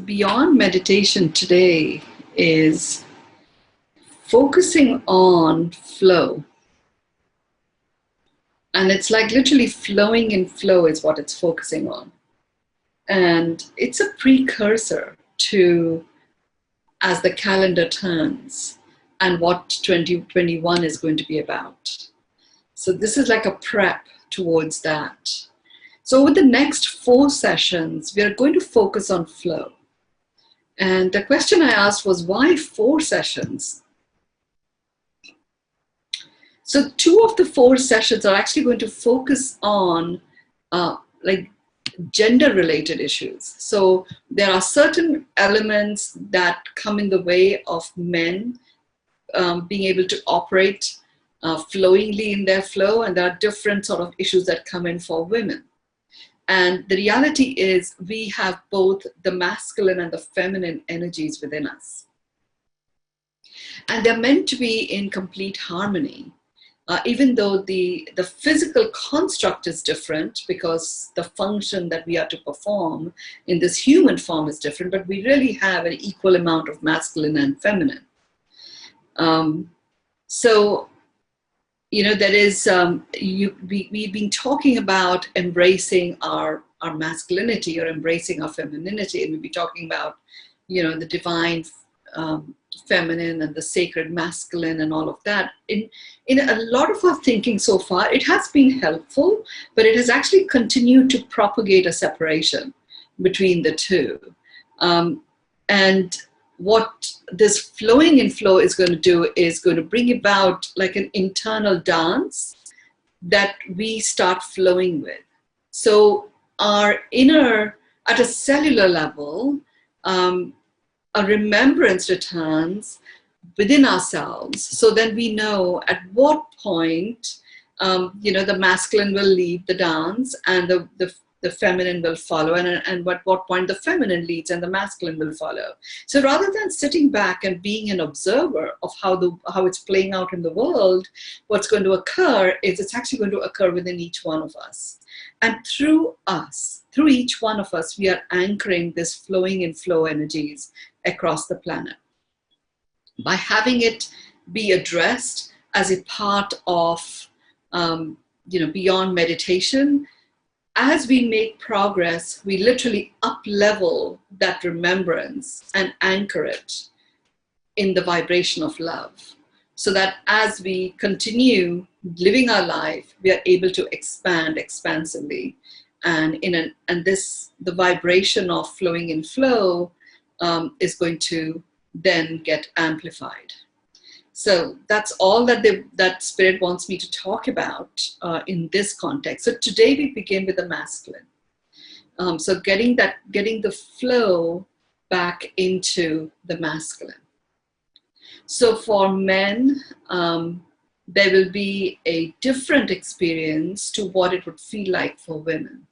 beyond meditation today is focusing on flow. And it's like literally flowing in flow is what it's focusing on. And it's a precursor to as the calendar turns and what 2021 is going to be about. So this is like a prep towards that. So with the next 4 sessions, we are going to focus on flow. And the question I asked was, why 4 sessions? So 2 of the 4 sessions are actually going to focus on like gender-related issues. So there are certain elements that come in the way of men being able to operate flowingly in their flow, and there are different sort of issues that come in for women. And the reality is we have both the masculine and the feminine energies within us. And they're meant to be in complete harmony. Even though the physical construct is different, because the function that we are to perform in this human form is different, but we really have an equal amount of masculine and feminine. So, you know, there is, we've been talking about embracing our masculinity or embracing our femininity, and we'll be talking about, you know, the divine feminine and the sacred masculine and all of that. In a lot of our thinking so far, it has been helpful, but it has actually continued to propagate a separation between the two. And what this flowing in flow is going to do is going to bring about like an internal dance that we start flowing with. So our inner, at a cellular level, a remembrance returns within ourselves. So then we know at what point, you know, the masculine will lead the dance and the feminine will follow, and at what point the feminine leads and the masculine will follow. So rather than sitting back and being an observer of how it's playing out in the world, what's going to occur is it's actually going to occur within each one of us. And through us, through each one of us, we are anchoring this flowing in flow energies across the planet. By having it be addressed as a part of, you know, beyond meditation, as we make progress, we literally up-level that remembrance and anchor it in the vibration of love, so that as we continue living our life, we are able to expand expansively, and the vibration of flowing in flow is going to then get amplified. So that's all that Spirit wants me to talk about in this context. So today we begin with the masculine. So getting the flow back into the masculine. So for men, there will be a different experience to what it would feel like for women.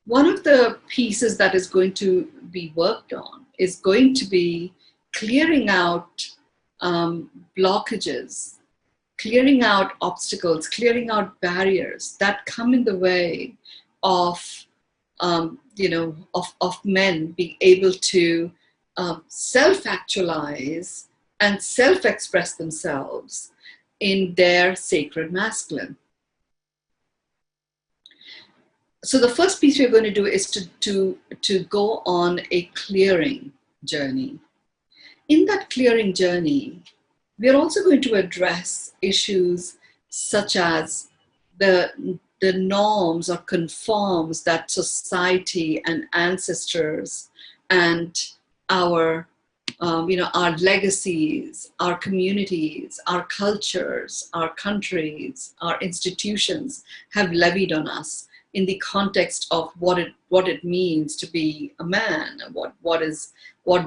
One of the pieces that is going to be worked on is going to be clearing out blockages, clearing out obstacles, clearing out barriers that come in the way of, you know, of men being able to self-actualize and self-express themselves in their sacred masculine. So the first piece we're going to do is to go on a clearing journey. In that clearing journey, we are also going to address issues such as the norms or conforms that society and ancestors and our, you know, our legacies, our communities, our cultures, our countries, our institutions have levied on us in the context of what it means to be a man, and what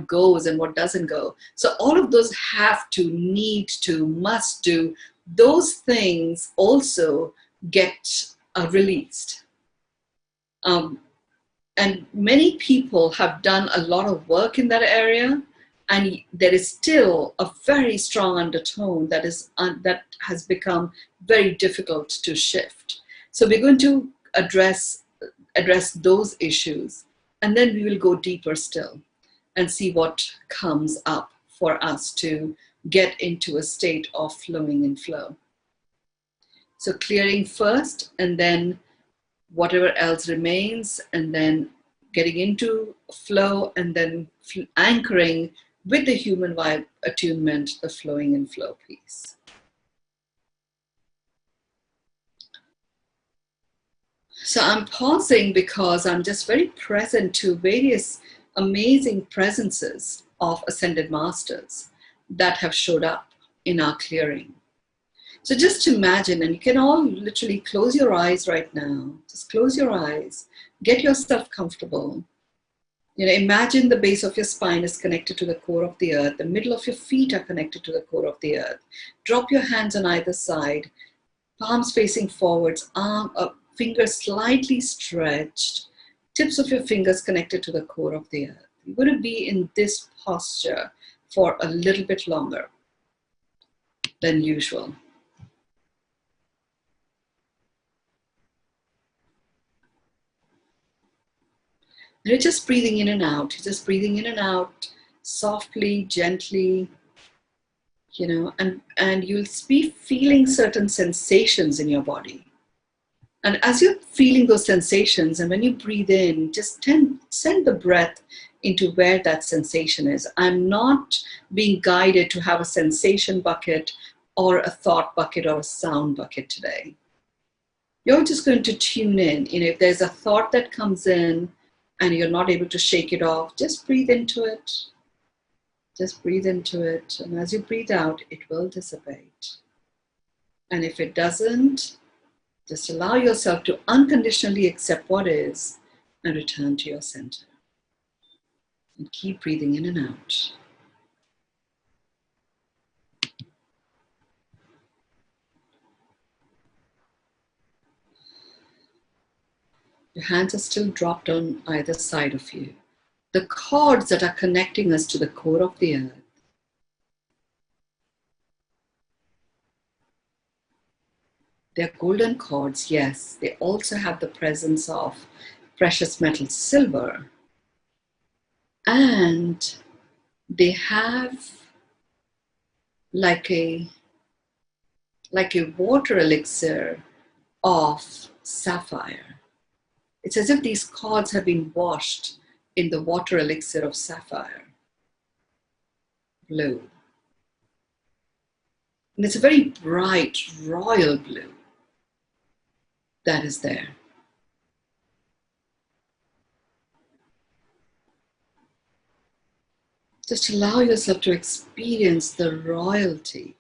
goes and what doesn't go. So all of those have to, need to, must do, those things also get released. And many people have done a lot of work in that area, and there is still a very strong undertone that has become very difficult to shift. So we're going to address address those issues. And then we will go deeper still and see what comes up for us to get into a state of flowing in flow. So clearing first, and then whatever else remains, and then getting into flow, and then anchoring with the human vibe attunement, the flowing in flow piece. So I'm pausing because I'm just very present to various amazing presences of ascended masters that have showed up in our clearing. So just imagine, and you can all literally close your eyes right now. Just close your eyes, get yourself comfortable. Imagine the base of your spine is connected to the core of the earth. The middle of your feet are connected to the core of the earth. Drop your hands on either side, palms facing forwards, arm up, fingers slightly stretched, tips of your fingers connected to the core of the earth. You're going to be in this posture for a little bit longer than usual. And you're just breathing in and out. You're just breathing in and out softly, gently, and you'll be feeling certain sensations in your body. And as you're feeling those sensations, and when you breathe in, just send the breath into where that sensation is. I'm not being guided to have a sensation bucket or a thought bucket or a sound bucket today. You're just going to tune in. If there's a thought that comes in and you're not able to shake it off, just breathe into it. Just breathe into it. And as you breathe out, it will dissipate. And if it doesn't, just allow yourself to unconditionally accept what is and return to your center. And keep breathing in and out. Your hands are still dropped on either side of you. The cords that are connecting us to the core of the earth, they're golden cords, yes. They also have the presence of precious metal silver. And they have like a water elixir of sapphire. It's as if these cords have been washed in the water elixir of sapphire blue. And it's a very bright, royal blue that is there. Just allow yourself to experience the royalty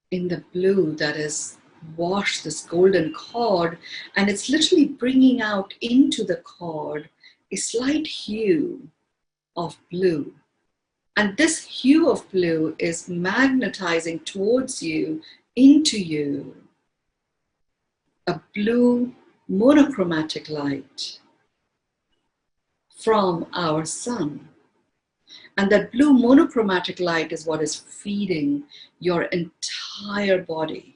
in the blue that is washed, this golden cord, and it's literally bringing out into the cord a slight hue of blue. And this hue of blue is magnetizing towards you, into you, a blue monochromatic light from our sun. And that blue monochromatic light is what is feeding your entire body.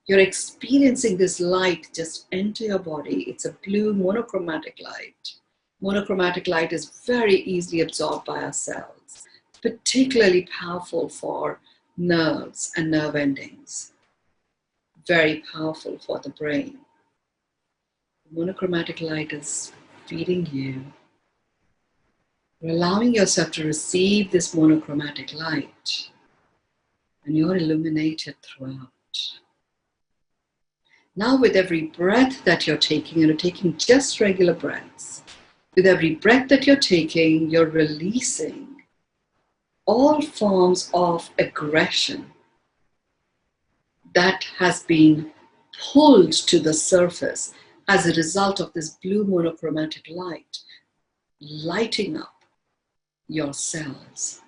You're experiencing this light just enter your body. It's a blue monochromatic light. Monochromatic light is very easily absorbed by our cells, particularly powerful for nerves and nerve endings. Very powerful for the brain. Monochromatic light is feeding you. You're allowing yourself to receive this monochromatic light, and you're illuminated throughout. Now with every breath that you're taking just regular breaths. With every breath that you're taking, you're releasing all forms of aggression that has been pulled to the surface as a result of this blue monochromatic light lighting up your cells.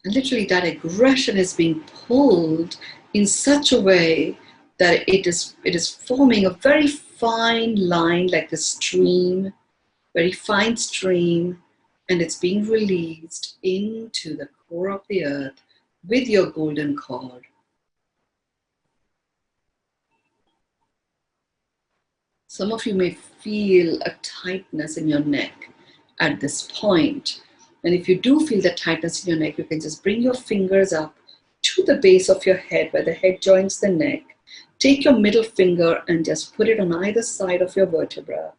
And literally that aggression is being pulled in such a way that it is forming a very fine line, like a stream, very fine stream, and it's being released into the core of the earth with your golden cord. Some of you may feel a tightness in your neck at this point. And if you do feel the tightness in your neck, you can just bring your fingers up to the base of your head where the head joins the neck. Take your middle finger and just put it on either side of your vertebra.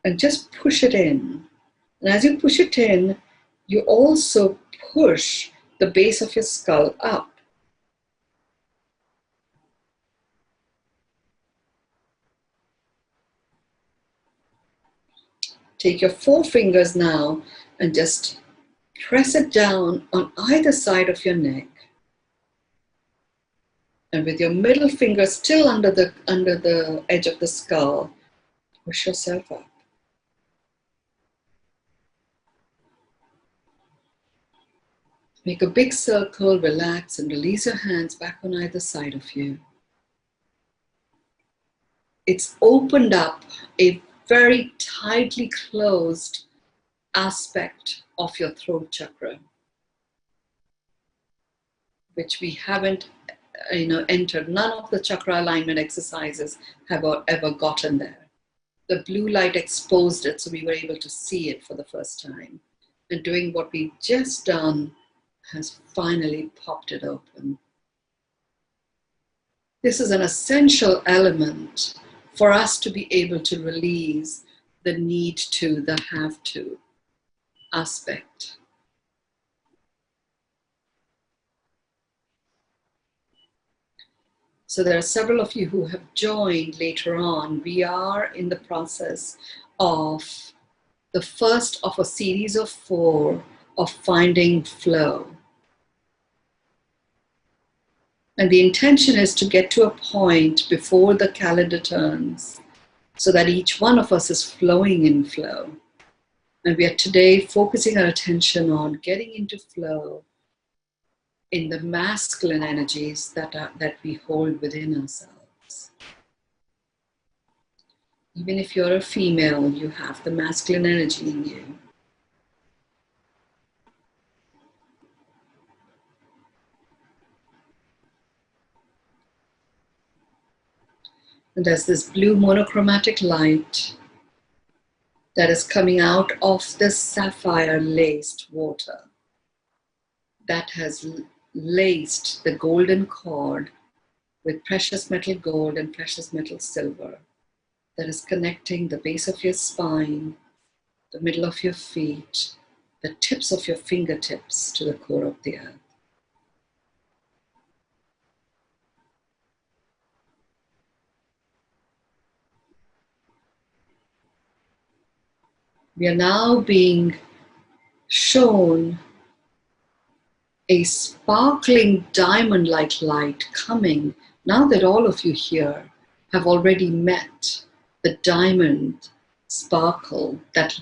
And just push it in. And as you push it in, you also push the base of your skull up. Take your forefingers now and just press it down on either side of your neck. And with your middle finger still under the edge of the skull, push yourself up. Make a big circle, relax, and release your hands back on either side of you. It's opened up a very tightly closed aspect of your throat chakra, which we haven't entered. None of the chakra alignment exercises have ever gotten there. The blue light exposed it, so we were able to see it for the first time. And doing what we've just done has finally popped it open. This is an essential element for us to be able to release the need to, the have to aspect. So there are several of you who have joined later on. We are in the process of the first of a series of 4 of finding flow. And the intention is to get to a point before the calendar turns so that each one of us is flowing in flow. And we are today focusing our attention on getting into flow in the masculine energies that we hold within ourselves. Even if you're a female, you have the masculine energy in you. And there's this blue monochromatic light that is coming out of the sapphire laced water that has laced the golden cord with precious metal gold and precious metal silver, that is connecting the base of your spine, the middle of your feet, the tips of your fingertips to the core of the earth. We are now being shown a sparkling diamond-like light coming, now that all of you here have already met the diamond sparkle that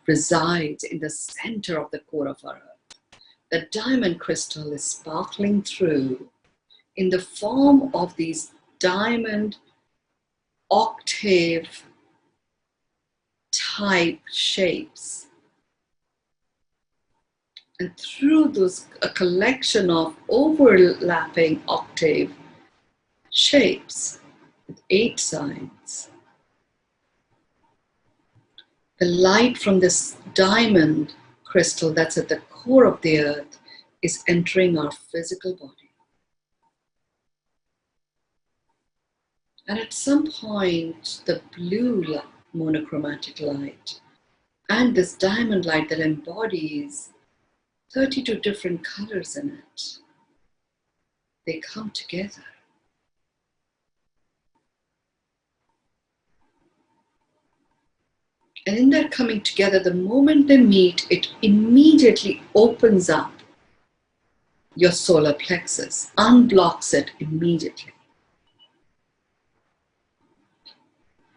resides in the center of the core of our earth. The diamond crystal is sparkling through in the form of these diamond octave type shapes. And through a collection of overlapping octave shapes with 8 sides, the light from this diamond crystal that's at the core of the earth is entering our physical body. And at some point, the blue monochromatic light and this diamond light that embodies 32 different colors in it, they come together. And in that coming together, the moment they meet, it immediately opens up your solar plexus, unblocks it immediately.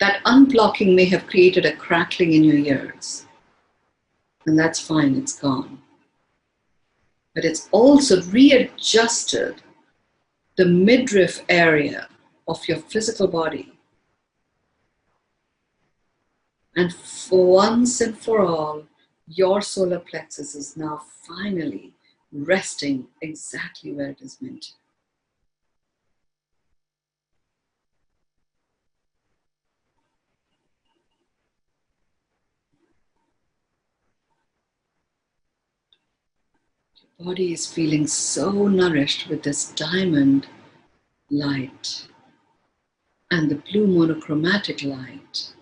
That unblocking may have created a crackling in your ears, and that's fine, it's gone. But it's also readjusted the midriff area of your physical body. And for once and for all, your solar plexus is now finally resting exactly where it is meant to. Your body is feeling so nourished with this diamond light and the blue monochromatic light.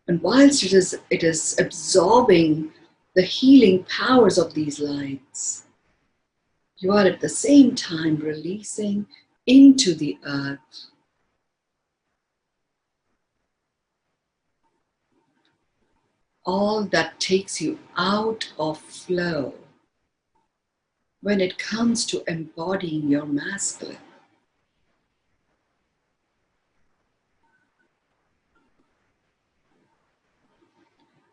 And whilst it is absorbing the healing powers of these lights, you are at the same time releasing into the earth all that takes you out of flow when it comes to embodying your masculine.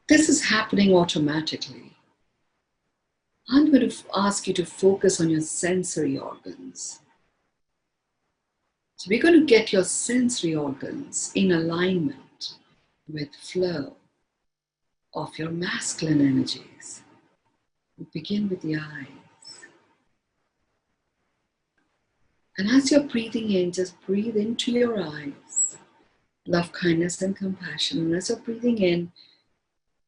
This is happening automatically. I'm going to ask you to focus on your sensory organs. So we're going to get your sensory organs in alignment with flow of your masculine energies. We begin with the eyes. And as you're breathing in, just breathe into your eyes. Love, kindness, and compassion. And as you're breathing in,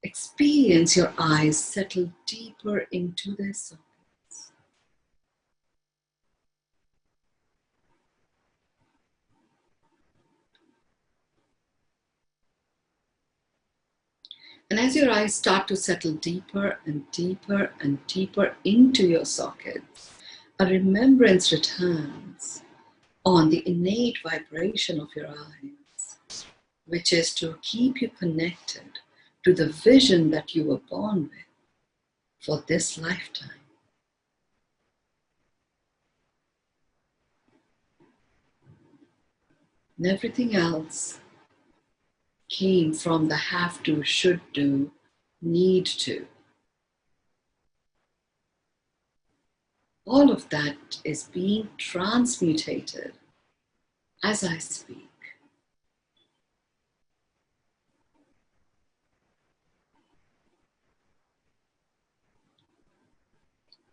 experience your eyes settle deeper into their sockets. And as your eyes start to settle deeper and deeper and deeper into your sockets, a remembrance returns on the innate vibration of your eyes, which is to keep you connected to the vision that you were born with for this lifetime. And everything else came from the have to, should do, need to. All of that is being transmutated as I speak.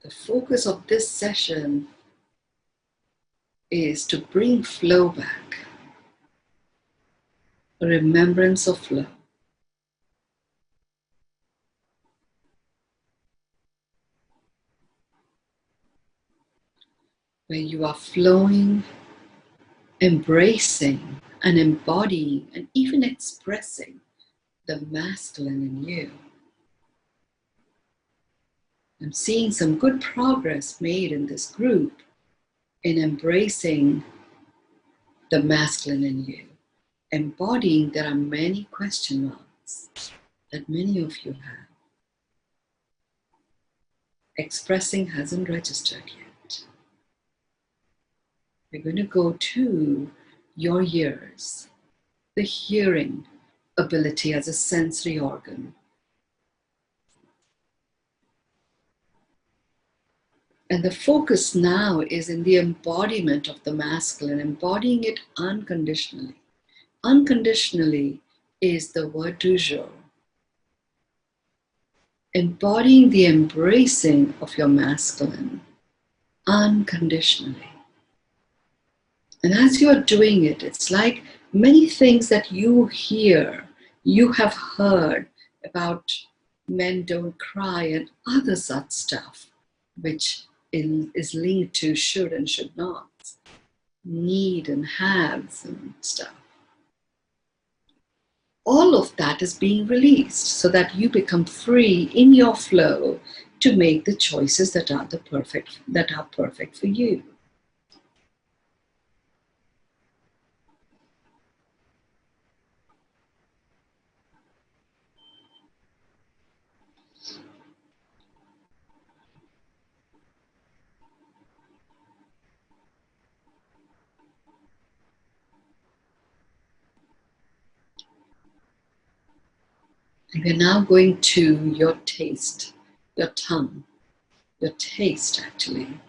The focus of this session is to bring flow back, a remembrance of flow. Where you are flowing, embracing and embodying and even expressing the masculine in you. I'm seeing some good progress made in this group in embracing the masculine in you. Embodying, there are many question marks that many of you have. Expressing hasn't registered yet. We're going to go to your ears, the hearing ability as a sensory organ. And the focus now is in the embodiment of the masculine, embodying it unconditionally. Unconditionally is the word du jour. Embodying the embracing of your masculine unconditionally. And as you're doing it, it's like many things that you hear, you have heard about men don't cry and other such stuff, which is linked to should and should not, need and haves and stuff. All of that is being released so that you become free in your flow to make the choices that are perfect for you. And we're now going to your taste, your tongue, your taste actually.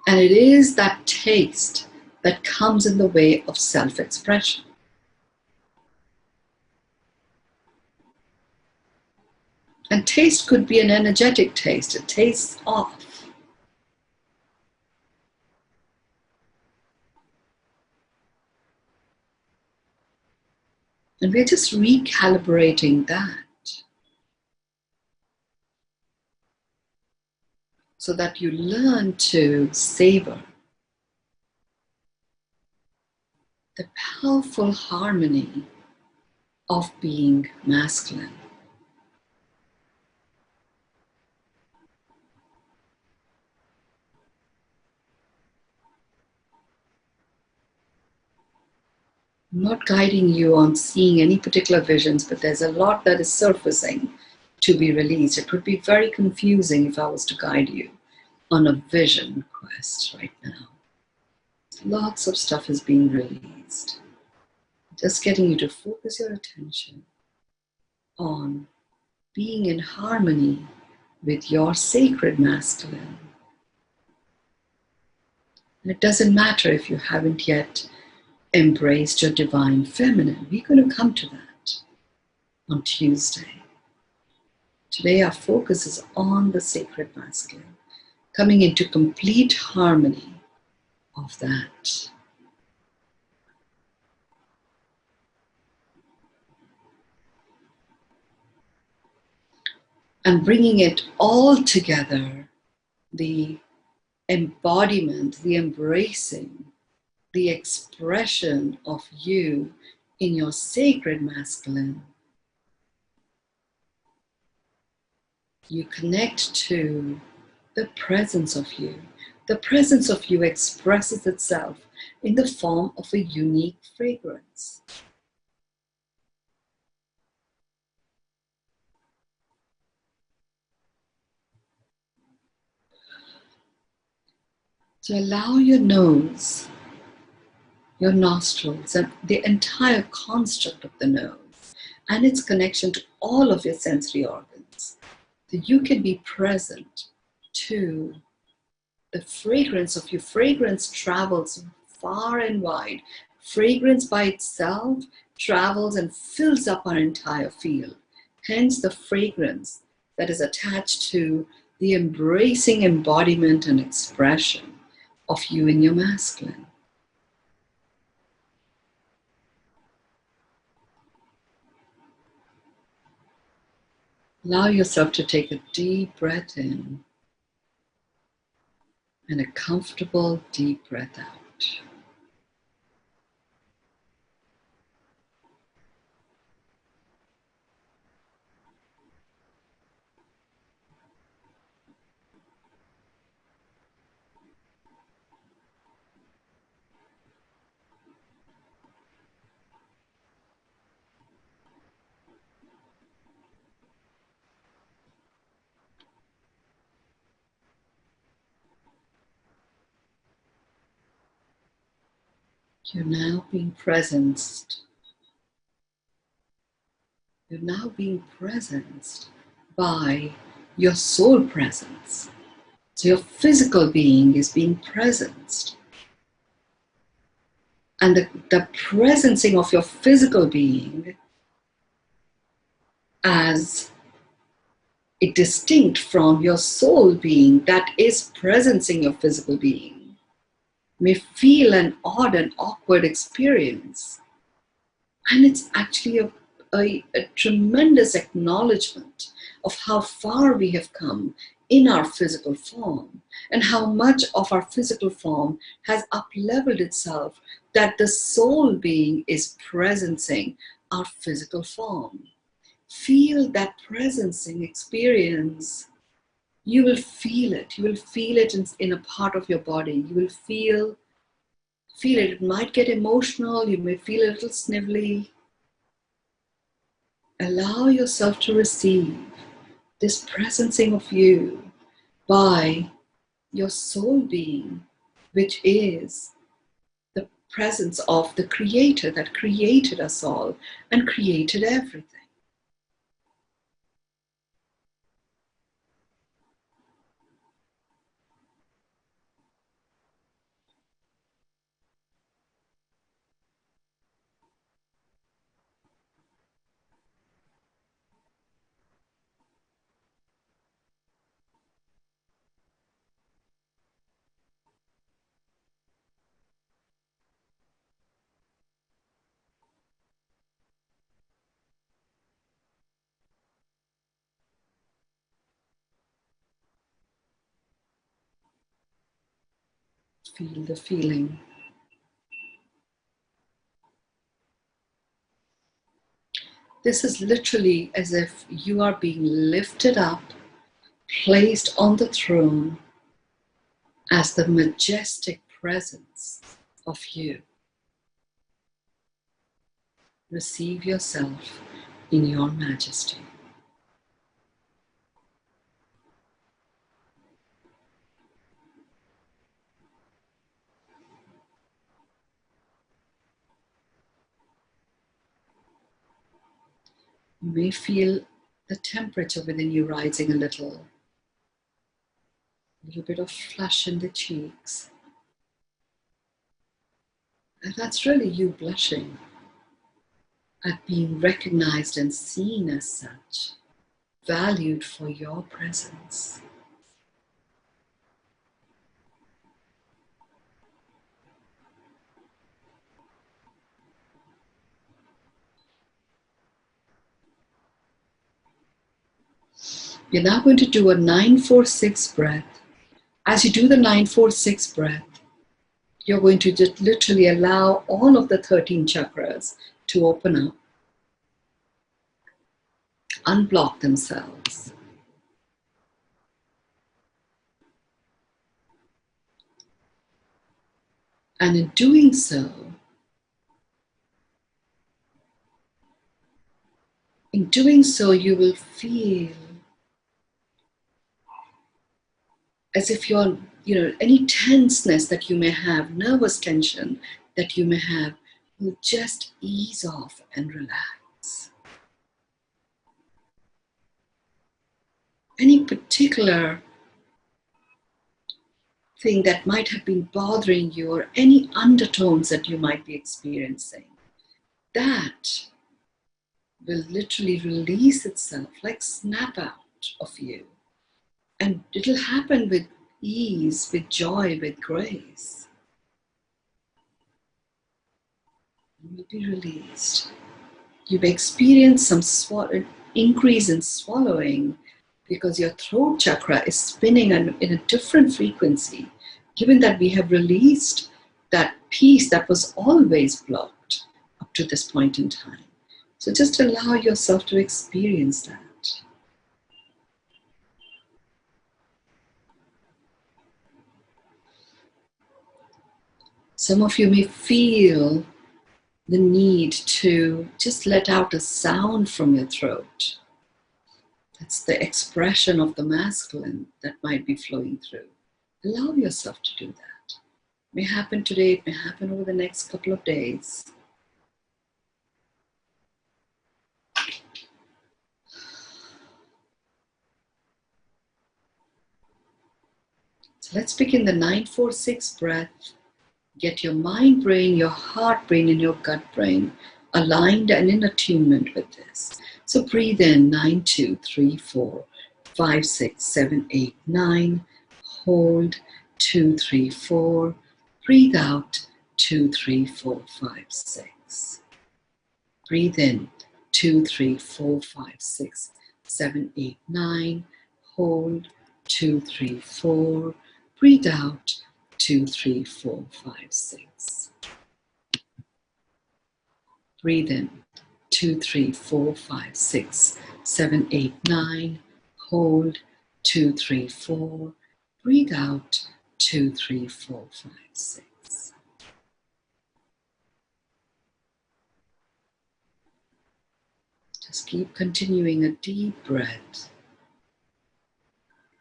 And it is that taste that comes in the way of self-expression. And taste could be an energetic taste, it tastes off. And we're just recalibrating that. so that you learn to savor the powerful harmony of being masculine. I'm not guiding you on seeing any particular visions, but there's a lot that is surfacing to be released. It would be very confusing if I was to guide you on a vision quest right now. Lots of stuff is being released. Just getting you to focus your attention on being in harmony with your sacred masculine. And it doesn't matter if you haven't yet embraced your divine feminine. We're going to come to that on Tuesday. Today our focus is on the sacred masculine, coming into complete harmony of that. And bringing it all together, the embodiment, the embracing, the expression of you in your sacred masculine. You connect to the presence of you. The presence of you expresses itself in the form of a unique fragrance. So allow your nose, your nostrils, and the entire construct of the nose and its connection to all of your sensory organs, so you can be present to the fragrance of you. Fragrance travels far and wide. Fragrance by itself travels and fills up our entire field. Hence the fragrance that is attached to the embracing embodiment and expression of you in your masculine. Allow yourself to take a deep breath in and a comfortable deep breath out. You're now being presenced. You're now being presenced by your soul presence. So your physical being is being presenced. And the presencing of your physical being as a distinct from your soul being that is presencing your physical being may feel an odd and awkward experience. And it's actually a tremendous acknowledgement of how far we have come in our physical form and how much of our physical form has up-leveled itself, that the soul being is presencing our physical form. Feel that presencing experience. You will feel it. You will feel it in a part of your body. You will feel it. It might get emotional. You may feel a little snivelly. Allow yourself to receive this presencing of you by your soul being, which is the presence of the Creator that created us all and created everything. Feel the feeling. This is literally as if you are being lifted up, placed on the throne as the majestic presence of you. Receive yourself in your majesty. You may feel the temperature within you rising a little bit of flush in the cheeks. And that's really you blushing at being recognized and seen as such, valued for your presence. You're now going to do a 9-4-6 breath. As you do the 9-4-6 breath, you're going to just literally allow all of the 13 chakras to open up, unblock themselves. And in doing so, you will feel as if you're, any tenseness that you may have, nervous tension that you may have, will just ease off and relax. Any particular thing that might have been bothering you or any undertones that you might be experiencing, that will literally release itself, like snap out of you. And it'll happen with ease, with joy, with grace. You will be released. You may experience some increase in swallowing because your throat chakra is spinning in a different frequency, given that we have released that piece that was always blocked up to this point in time. So just allow yourself to experience that. Some of you may feel the need to just let out a sound from your throat. That's the expression of the masculine that might be flowing through. Allow yourself to do that. It may happen today, it may happen over the next couple of days. So let's begin the 9-4-6 breath. Get your mind brain, your heart brain, and your gut brain aligned and in attunement with this. So breathe in 9, 2, 3, 4, 5, 6, 7, 8, 9. Hold 2, 3, 4. Breathe out 2, 3, 4, 5, 6. Breathe in 2, 3, 4, 5, 6, 7, 8, 9. Hold 2, 3, 4. Breathe out 2, 3, 4, 5, 6. Breathe in 2, 3, 4, 5, 6, 7, 8, 9. Hold 2, 3, 4. Breathe out 2, 3, 4, 5, 6. Just keep continuing a deep breath.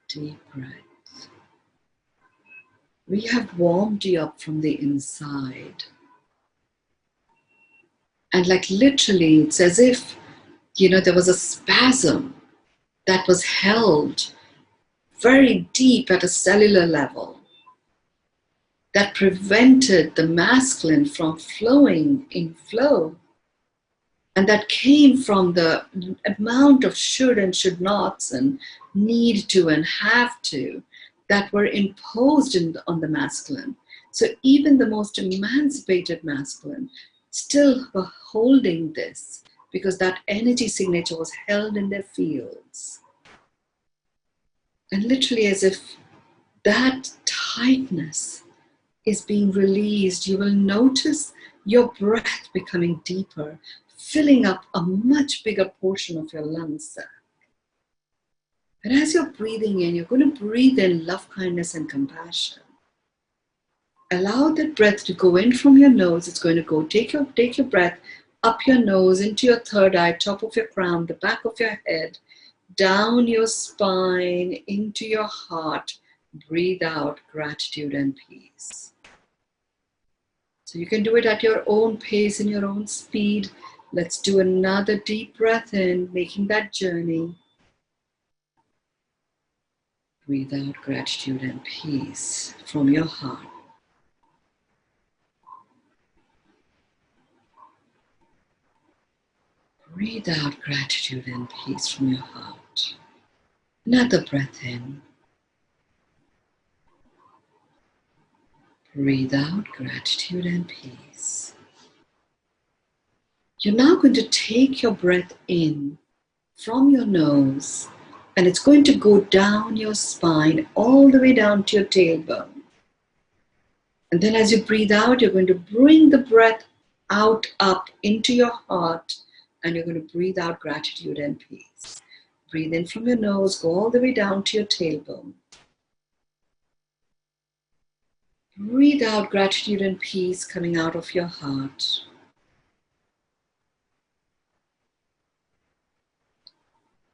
Deep breath. We have warmed you up from the inside. And like literally, it's as if, there was a spasm that was held very deep at a cellular level that prevented the masculine from flowing in flow. And that came from the amount of should and should nots and need to and have to that were imposed on the masculine. So even the most emancipated masculine still were holding this because that energy signature was held in their fields. And literally as if that tightness is being released, you will notice your breath becoming deeper, filling up a much bigger portion of your lungs. And as you're breathing in, you're going to breathe in love, kindness, and compassion. Allow that breath to go in from your nose. It's going to go, take your breath up your nose, into your third eye, top of your crown, the back of your head, down your spine, into your heart. Breathe out gratitude and peace. So you can do it at your own pace, in your own speed. Let's do another deep breath in, making that journey. Breathe out gratitude and peace from your heart. Breathe out gratitude and peace from your heart. Another breath in. Breathe out gratitude and peace. You're now going to take your breath in from your nose, and it's going to go down your spine all the way down to your tailbone. And then as you breathe out, you're going to bring the breath out up into your heart, and you're going to breathe out gratitude and peace. Breathe in from your nose, go all the way down to your tailbone. Breathe out gratitude and peace coming out of your heart.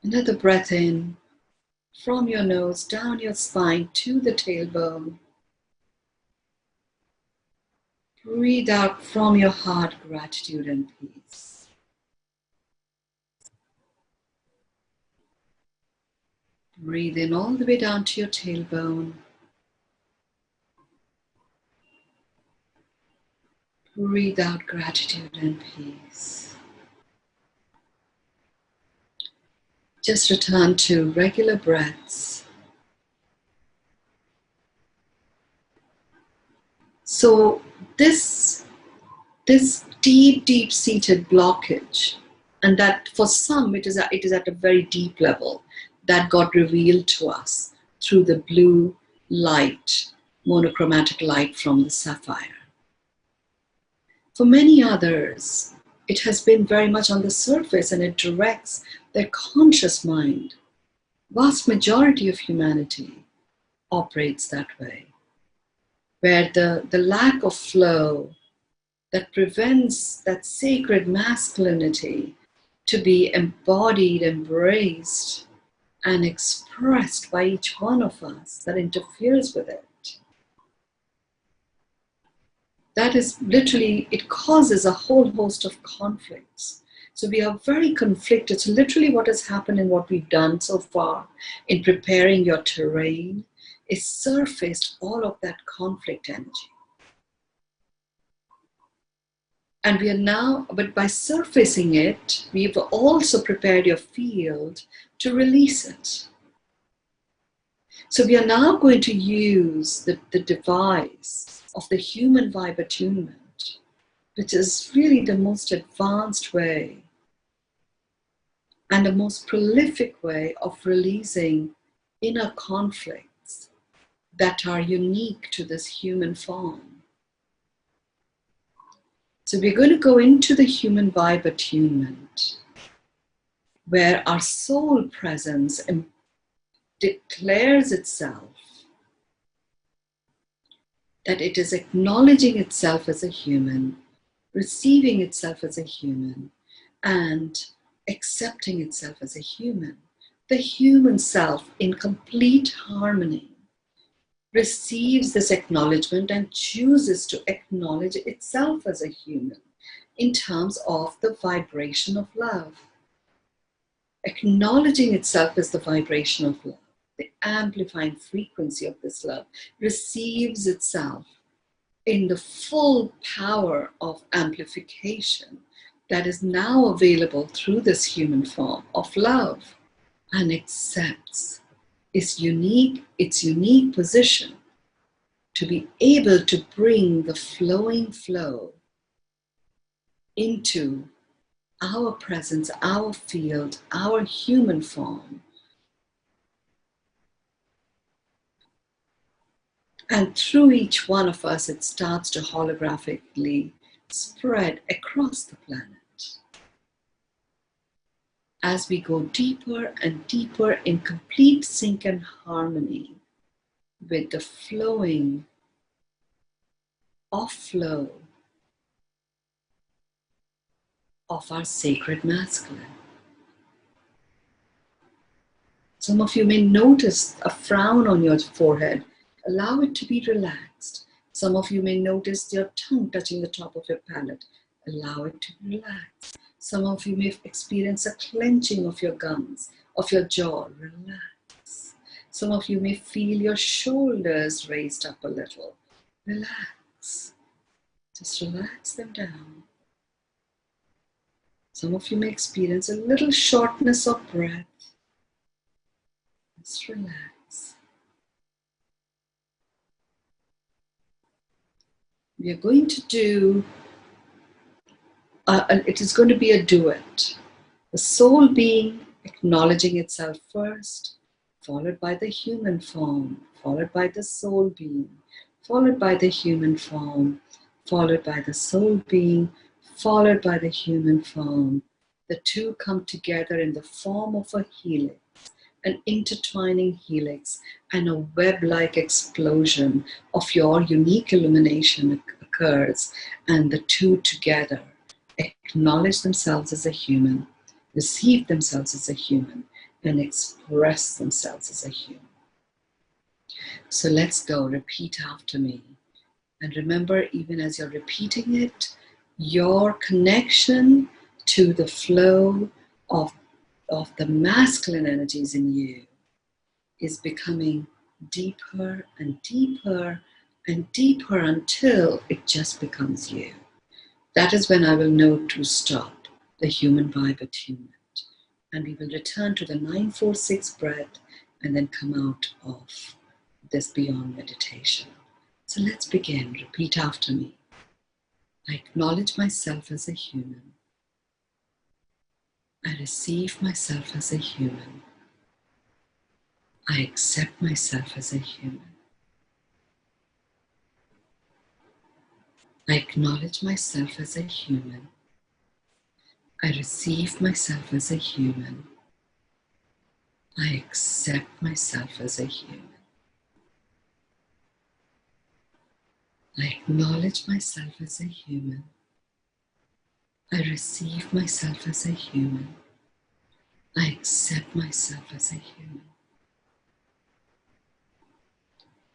Another breath in from your nose, down your spine to the tailbone. Breathe out from your heart gratitude and peace. Breathe in all the way down to your tailbone. Breathe out gratitude and peace. Just return to regular breaths. So this deep-seated blockage, and that for some it is at a very deep level, that got revealed to us through the blue light, monochromatic light from the sapphire. For many others, it has been very much on the surface, and it directs their conscious mind. Vast majority of humanity operates that way, where the lack of flow that prevents that sacred masculinity to be embodied, embraced, and expressed by each one of us, that interferes with it. That is literally, it causes a whole host of conflicts. So we are very conflicted. So literally what has happened and what we've done so far in preparing your terrain is surfaced all of that conflict energy. And we are now, but by surfacing it, we've also prepared your field to release it. So we are now going to use the device of the human vibe attunement, which is really the most advanced way and the most prolific way of releasing inner conflicts that are unique to this human form. So we're going to go into the human vibe attunement, where our soul presence declares itself that it is acknowledging itself as a human, receiving itself as a human, and accepting itself as a human. The human self, in complete harmony, receives this acknowledgement and chooses to acknowledge itself as a human in terms of the vibration of love. Acknowledging itself as the vibration of love, the amplifying frequency of this love, receives itself in the full power of amplification that is now available through this human form of love, and accepts its unique position to be able to bring the flowing flow into our presence, our field, our human form, And through each one of us, it starts to holographically spread across the planet. As we go deeper and deeper in complete sync and harmony with the flowing flow of our sacred masculine. Some of you may notice a frown on your forehead. Allow it to be relaxed. Some of you may notice your tongue touching the top of your palate. Allow it to relax. Some of you may experience a clenching of your gums, of your jaw. Relax. Some of you may feel your shoulders raised up a little. Relax. Just relax them down. Some of you may experience a little shortness of breath. Just relax. We are going to do, it is going to be a duet. The soul being acknowledging itself first, followed by the human form, followed by the soul being, followed by the human form, followed by the soul being, followed by the human form. The two come together in the form of a helix, an intertwining helix, and a web-like explosion of your unique illumination occurs, and the two together acknowledge themselves as a human, receive themselves as a human, and express themselves as a human. So let's go, repeat after me. And remember, even as you're repeating it, your connection to the flow of the masculine energies in you is becoming deeper and deeper and deeper until it just becomes you. That is when I will know to stop the human vibe attunement. And we will return to the 9-4-6 breath and then come out of this beyond meditation. So let's begin. Repeat after me. I acknowledge myself as a human. I receive myself as a human. I accept myself as a human. I acknowledge myself as a human. I receive myself as a human. I accept myself as a human. I acknowledge myself as a human. I receive myself as a human. I accept myself as a human.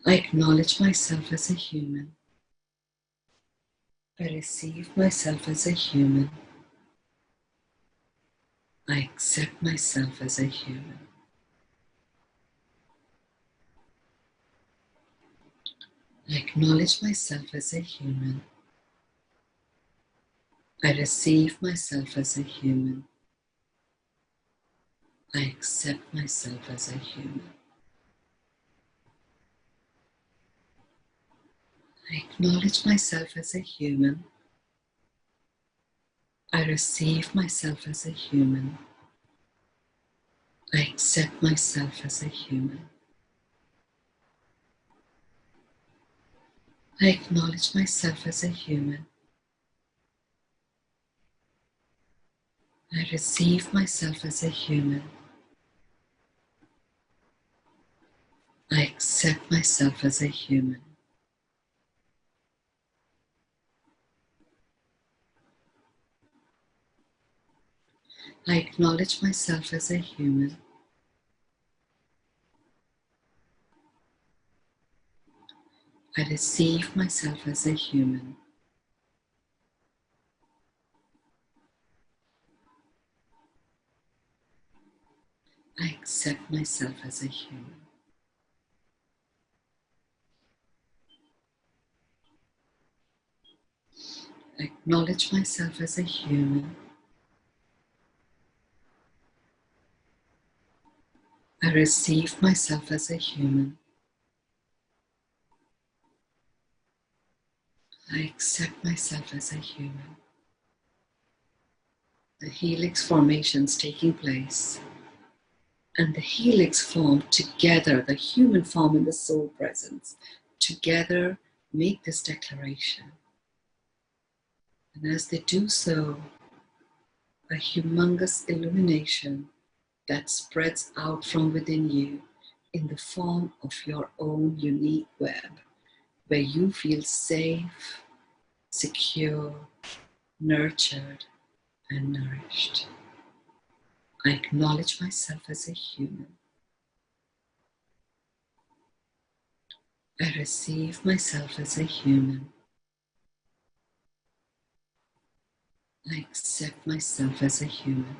I acknowledge myself as a human. I receive myself as a human. I accept myself as a human. I acknowledge myself as a human. I receive myself as a human. I accept myself as a human. I acknowledge myself as a human. I receive myself as a human. I accept myself as a human. I acknowledge myself as a human. I receive myself as a human. I accept myself as a human. I acknowledge myself as a human. I receive myself as a human. I accept myself as a human. I acknowledge myself as a human. I receive myself as a human. I accept myself as a human. The helix formations taking place, and the helix form together, the human form and the soul presence, together make this declaration. And as they do so, a humongous illumination that spreads out from within you in the form of your own unique web, where you feel safe, secure, nurtured, and nourished. I acknowledge myself as a human. I receive myself as a human. I accept myself as a human.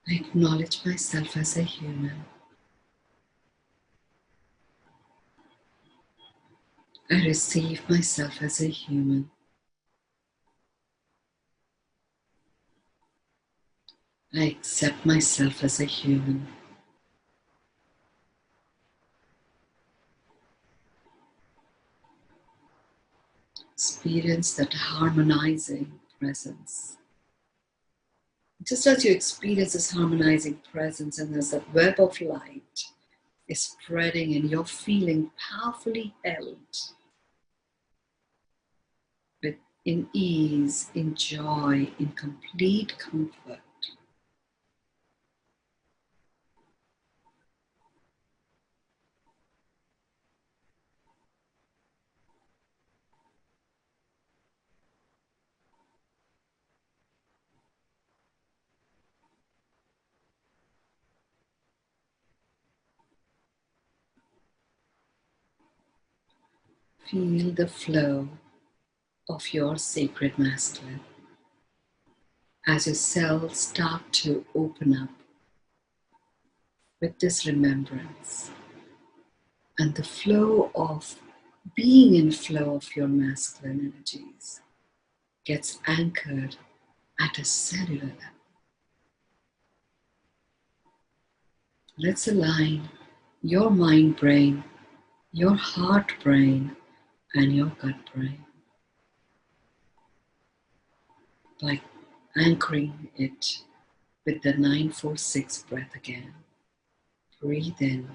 I acknowledge myself as a human. I receive myself as a human. I accept myself as a human. Experience that harmonizing presence. Just as you experience this harmonizing presence and as that web of light is spreading and you're feeling powerfully held with in ease, in joy, in complete comfort. Feel the flow of your sacred masculine as your cells start to open up with this remembrance, and the flow of being in flow of your masculine energies gets anchored at a cellular level. Let's align your mind brain, your heart brain, and your gut brain by anchoring it with the 9-4-6 breath again. Breathe in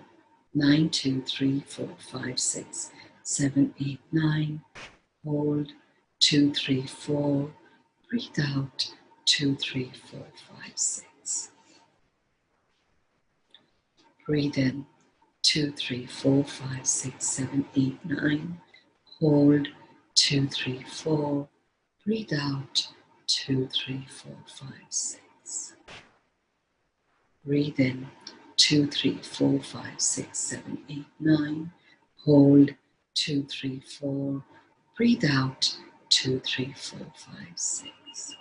9, 2, 3, 4, 5, 6, 7, 8, 9. Hold 2, 3, 4. Breathe out 2, 3, 4, 5, 6. Breathe in 2, 3, 4, 5, 6, 7, 8, 9. Hold 2, 3, 4. Breathe out 2, 3, 4, 5, 6. Breathe in 2, 3, 4, 5, 6, 7, 8, 9. Hold 2, 3, 4. Breathe out 2, 3, 4, 5, 6.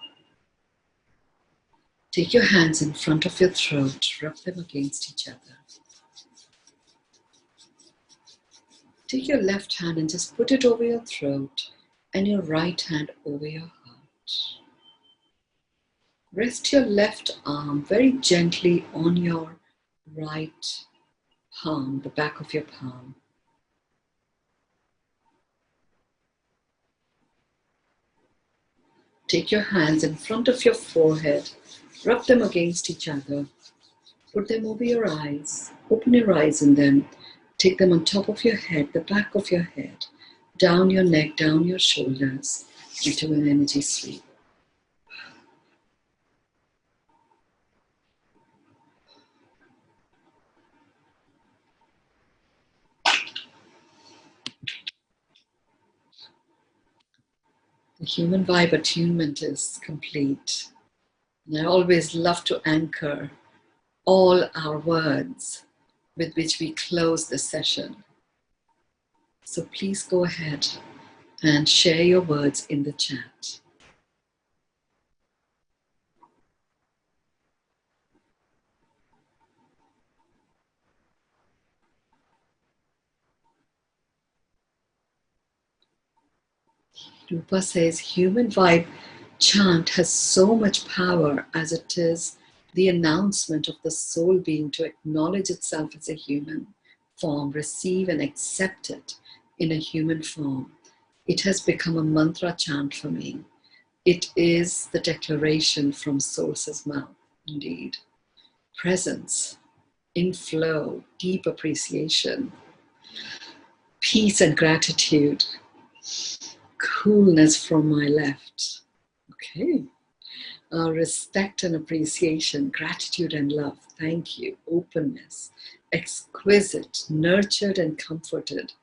Take your hands in front of your throat, rub them against each other. Take your left hand and just put it over your throat and your right hand over your heart. Rest your left arm very gently on your right palm, the back of your palm. Take your hands in front of your forehead, rub them against each other, put them over your eyes, open your eyes in them, take them on top of your head, the back of your head, down your neck, down your shoulders, into an energy sleep. The human vibe attunement is complete. And I always love to anchor all our words with which we close the session. So please go ahead and share your words in the chat. Rupa says, human vibe chant has so much power as it is the announcement of the soul being to acknowledge itself as a human form, receive and accept it in a human form. It has become a mantra chant for me. It is the declaration from Source's mouth, indeed. Presence, in flow, deep appreciation, peace and gratitude, coolness from my left. Okay. Respect and appreciation, gratitude and love. Thank you. Openness, exquisite, nurtured and comforted.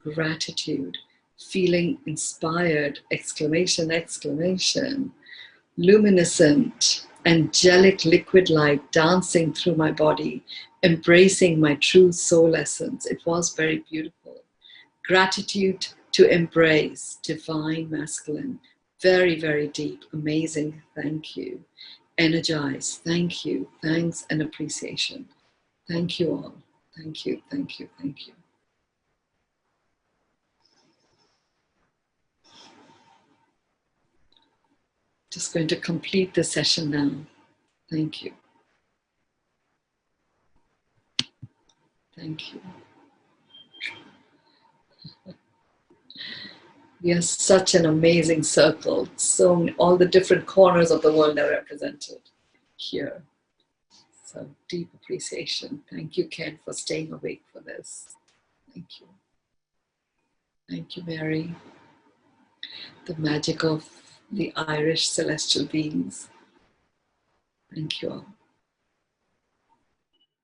Gratitude, feeling inspired, exclamation, exclamation. Luminescent, angelic liquid light dancing through my body, embracing my true soul essence. It was very beautiful. Gratitude to embrace, divine masculine. Very, very deep, amazing, thank you. Energize, thank you, thanks and appreciation. Thank you all. Thank you, thank you, thank you. Just going to complete the session now. Thank you. Thank you. We are such an amazing circle. So all the different corners of the world are represented here. So deep appreciation. Thank you, Ken, for staying awake for this. Thank you. Thank you, Mary. The magic of the Irish celestial beings. Thank you all.